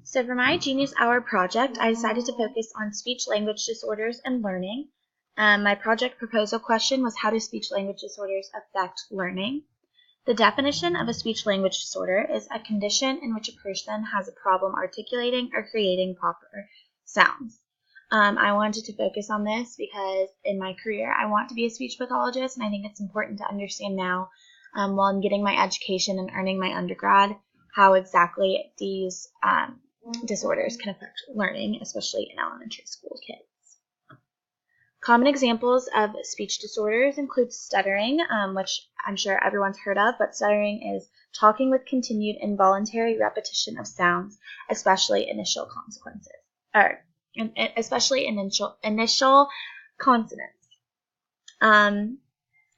So for my Genius Hour project, I decided to focus on speech-language disorders and learning. My project proposal question was, how do speech-language disorders affect learning? The definition of a speech-language disorder is a condition in which a person has a problem articulating or creating proper sounds. I wanted to focus on this because in my career, I want to be a speech pathologist, and I think it's important to understand now, while I'm getting my education and earning my undergrad, how exactly these disorders can affect learning, especially in elementary school kids. Common examples of speech disorders include stuttering, which I'm sure everyone's heard of, but stuttering is talking with continued involuntary repetition of sounds, especially initial consonants.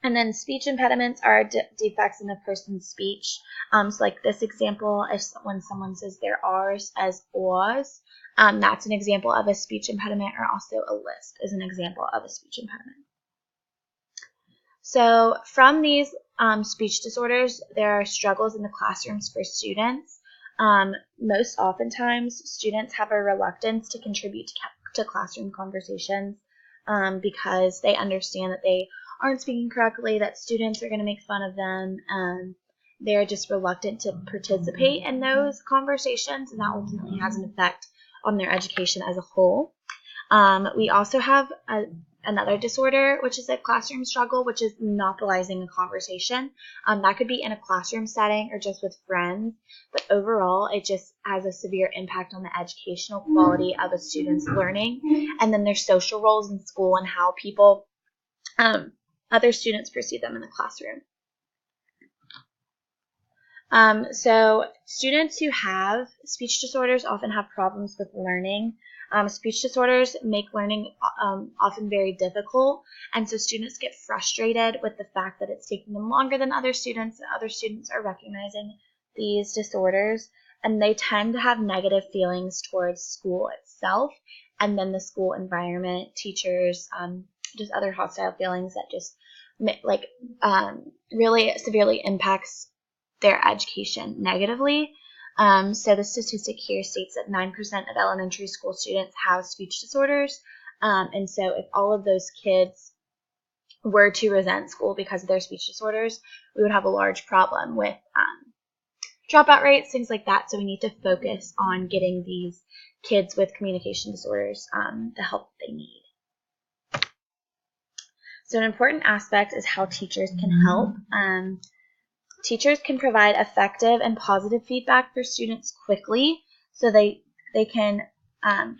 And then speech impediments are defects in a person's speech. So like this example, when someone says their R's as O's, that's an example of a speech impediment, or also a lisp is an example of a speech impediment. So from these speech disorders, there are struggles in the classrooms for students. Most oftentimes, students have a reluctance to contribute to classroom conversations because they understand that they aren't speaking correctly, that students are going to make fun of them, and they're just reluctant to participate in those conversations, and that ultimately has an effect on their education as a whole. We also have another disorder, which is a classroom struggle, which is monopolizing a conversation. That could be in a classroom setting or just with friends, but overall, it just has a severe impact on the educational quality of a student's learning, and then their social roles in school and how people other students perceive them in the classroom. So students who have speech disorders often have problems with learning. Speech disorders make learning often very difficult, and so students get frustrated with the fact that it's taking them longer than other students, and other students are recognizing these disorders, and they tend to have negative feelings towards school itself, and then the school environment, teachers, just other hostile feelings that just really severely impacts their education negatively. So the statistic here states that 9% of elementary school students have speech disorders. And so if all of those kids were to resent school because of their speech disorders, we would have a large problem with dropout rates, things like that. So we need to focus on getting these kids with communication disorders the help they need. So an important aspect is how teachers can help. Teachers can provide effective and positive feedback for students quickly, so they can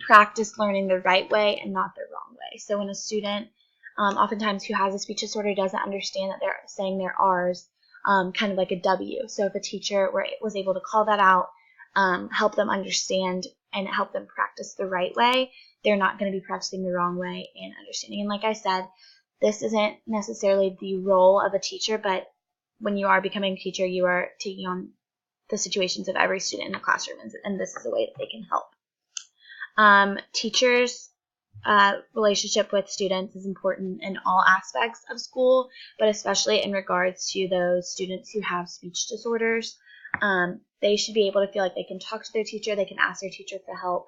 practice learning the right way and not the wrong way. So when a student, oftentimes who has a speech disorder, doesn't understand that they're saying their R's, kind of like a W. So if a teacher was able to call that out, help them understand and help them practice the right way, they're not going to be practicing the wrong way and understanding. And like I said, this isn't necessarily the role of a teacher, but when you are becoming a teacher, you are taking on the situations of every student in the classroom, and this is a way that they can help. Teachers' relationship with students is important in all aspects of school, but especially in regards to those students who have speech disorders. They should be able to feel like they can talk to their teacher, they can ask their teacher for help,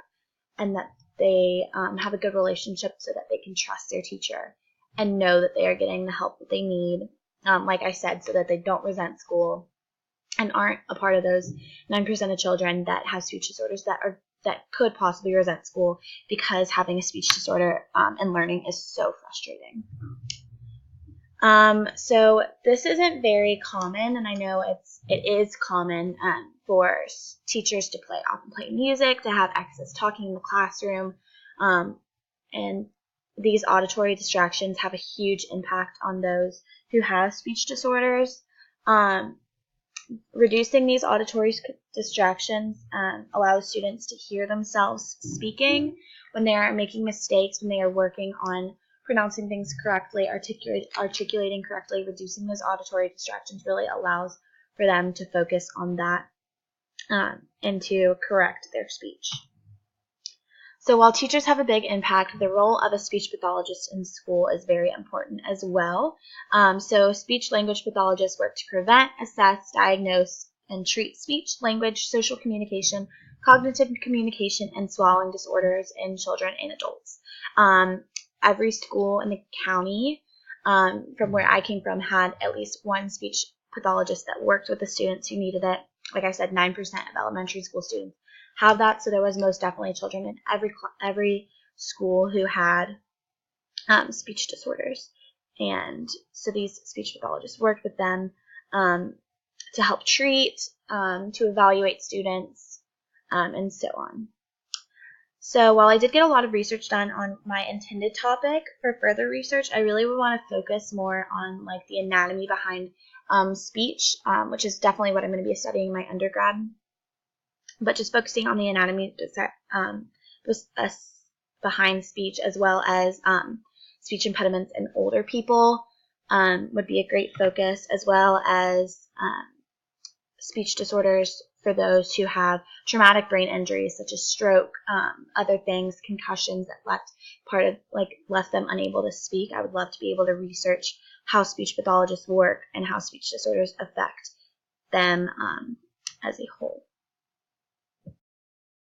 and that they have a good relationship so that they can trust their teacher and know that they are getting the help that they need, like I said, so that they don't resent school and aren't a part of those 9% of children that have speech disorders that could possibly resent school because having a speech disorder and learning is so frustrating. So this isn't very common, and I know it is common for teachers to often play music, to have excess talking in the classroom, and these auditory distractions have a huge impact on those who have speech disorders. Reducing these auditory distractions allows students to hear themselves speaking when they are making mistakes, when they are working on pronouncing things correctly, articulating correctly. Reducing those auditory distractions really allows for them to focus on that and to correct their speech. So while teachers have a big impact, the role of a speech pathologist in school is very important as well. So speech-language pathologists work to prevent, assess, diagnose, and treat speech, language, social communication, cognitive communication and swallowing disorders in children and adults. Every school in the county, from where I came from, had at least one speech pathologist that worked with the students who needed it. Like I said, 9% of elementary school students have that, so there was most definitely children in every school who had speech disorders. And so these speech pathologists worked with them to help treat, to evaluate students, and so on. So while I did get a lot of research done on my intended topic, for further research, I really would want to focus more on like the anatomy behind speech, which is definitely what I'm going to be studying in my undergrad. But just focusing on the anatomy behind speech, as well as speech impediments in older people, would be a great focus, as well as speech disorders for those who have traumatic brain injuries such as stroke, other things, concussions that left them unable to speak. I would love to be able to research how speech pathologists work and how speech disorders affect them as a whole.